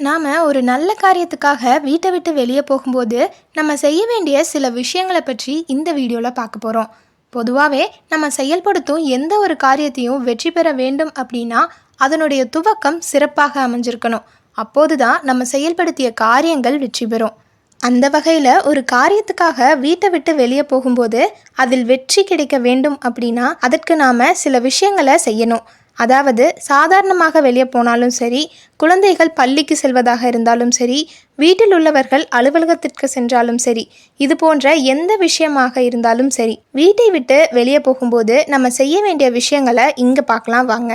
நாம் ஒரு நல்ல காரியத்துக்காக வீட்டை விட்டு வெளியே போகும்போது நம்ம செய்ய வேண்டிய சில விஷயங்களை பற்றி இந்த வீடியோவில் பார்க்க போகிறோம். பொதுவாகவே நம்ம செயல்படுத்தும் எந்த ஒரு காரியத்தையும் வெற்றி பெற வேண்டும் அப்படின்னா அதனுடைய துவக்கம் சிறப்பாக அமைஞ்சிருக்கணும். அப்போது தான் நம்ம செயல்படுத்திய காரியங்கள் வெற்றி பெறும். அந்த வகையில் ஒரு காரியத்துக்காக வீட்டை விட்டு வெளியே போகும்போது அதில் வெற்றி கிடைக்க வேண்டும் அப்படின்னா அதற்கு நாம் சில விஷயங்களை செய்யணும். அதாவது சாதாரணமாக வெளியே போனாலும் சரி, குழந்தைகள் பள்ளிக்கு செல்வதாக இருந்தாலும் சரி, வீட்டில் உள்ளவர்கள் அலுவலகத்திற்கு சென்றாலும் சரி, இது போன்ற எந்த விஷயமாக இருந்தாலும் சரி, வீட்டை விட்டு வெளியே போகும்போது நம்ம செய்ய வேண்டிய விஷயங்களை இங்கே பார்க்கலாம் வாங்க.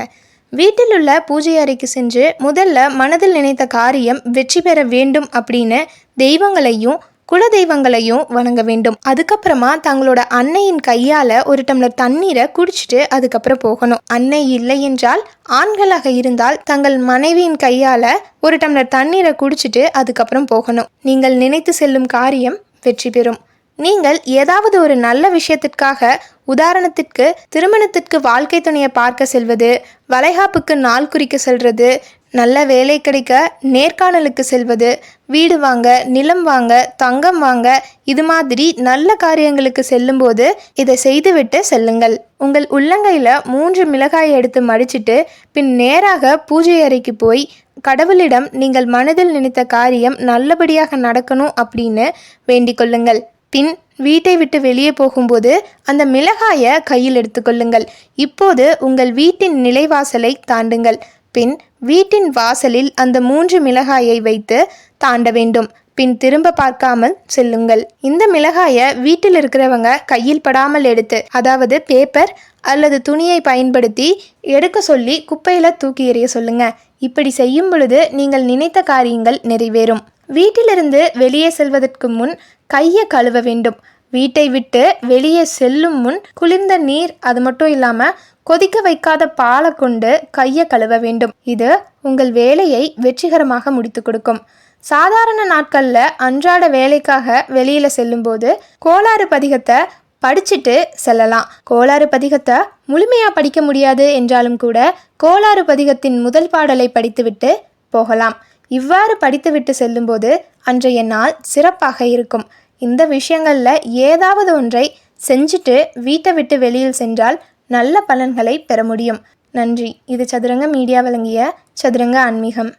வீட்டில் உள்ள பூஜை அறைக்கு சென்று முதல்ல மனதில் நினைத்த காரியம் வெற்றி பெற வேண்டும் அப்படின்னு தெய்வங்களையும் குல தெய்வங்களையும் வணங்க வேண்டும். அதுக்கப்புறமா தங்களோட அன்னையின் கையால் ஒரு டம்ளர் தண்ணீரை குடிச்சிட்டு அதுக்கப்புறம் போகணும். அன்னை இல்லை என்றால் ஆண்களாக இருந்தால் தங்கள் மனைவியின் கையால் ஒரு டம்ளர் தண்ணீரை குடிச்சிட்டு அதுக்கப்புறம் போகணும். நீங்கள் நினைத்து செல்லும் காரியம் வெற்றி பெறும். நீங்கள் ஏதாவது ஒரு நல்ல விஷயத்திற்காக, உதாரணத்திற்கு திருமணத்திற்கு வாழ்க்கை துணையை பார்க்க செல்வது, வளைகாப்புக்கு நாள் குறிக்க செல்வது, நல்ல வேலை கிடைக்க நேர்காணலுக்கு செல்வது, வீடு வாங்க, நிலம் வாங்க, தங்கம் வாங்க, இது மாதிரி நல்ல காரியங்களுக்கு செல்லும்போது இதை செய்துவிட்டு செல்லுங்கள். உங்கள் உள்ளங்கையில் 3 மிளகாயை எடுத்து மடிச்சிட்டு பின் நேராக பூஜை அறைக்கு போய் கடவுளிடம் நீங்கள் மனதில் நினைத்த காரியம் நல்லபடியாக நடக்கணும் அப்படின்னு வேண்டிக் கொள்ளுங்கள். பின் வீட்டை விட்டு வெளியே போகும்போது அந்த மிளகாயை கையில் எடுத்துக்கொள்ளுங்கள். இப்போது உங்கள் வீட்டின் நிலைவாசலை தாண்டுங்கள். பின் வீட்டின் வாசலில் அந்த 3 மிளகாயை வைத்து தாண்ட வேண்டும். பின் திரும்ப பார்க்காமல் செல்லுங்கள். இந்த மிளகாயை வீட்டில் இருக்கிறவங்க கையில் படாமல் எடுத்து, அதாவது பேப்பர் அல்லது துணியை பயன்படுத்தி எடுக்க சொல்லி குப்பையில் தூக்கி எறிய சொல்லுங்க. இப்படி செய்யும் பொழுது நீங்கள் நினைத்த காரியங்கள் நிறைவேறும். வீட்டிலிருந்து வெளியே செல்வதற்கு முன் கையை கழுவ வேண்டும். வீட்டை விட்டு வெளியே செல்லும் முன் குளிர்ந்த நீர், அது மட்டும் இல்லாமல் கொதிக்க வைக்காத பாலை கொண்டு கையை கழுவ வேண்டும். இது உங்கள் வேலையை வெற்றிகரமாக முடித்து கொடுக்கும். சாதாரண நாட்களில் அன்றாட வேலைக்காக வெளியில் செல்லும்போது கோளாறு பதிகத்தை படிச்சுட்டு செல்லலாம். கோளாறு பதிகத்தை முழுமையாக படிக்க முடியாது என்றாலும் கூட கோளாறு பதிகத்தின் முதல் பாடலை படித்துவிட்டு போகலாம். இவ்வாறு படித்துவிட்டு செல்லும்போது அன்றைய நாள் சிறப்பாக இருக்கும். இந்த விஷயங்களில் ஏதாவது ஒன்றை செஞ்சுட்டு வீட்டை விட்டு வெளியில் சென்றால் நல்ல பலன்களை பெற முடியும். நன்றி. இது சதுரங்க மீடியா வழங்கிய சதுரங்க ஆன்மீகம்.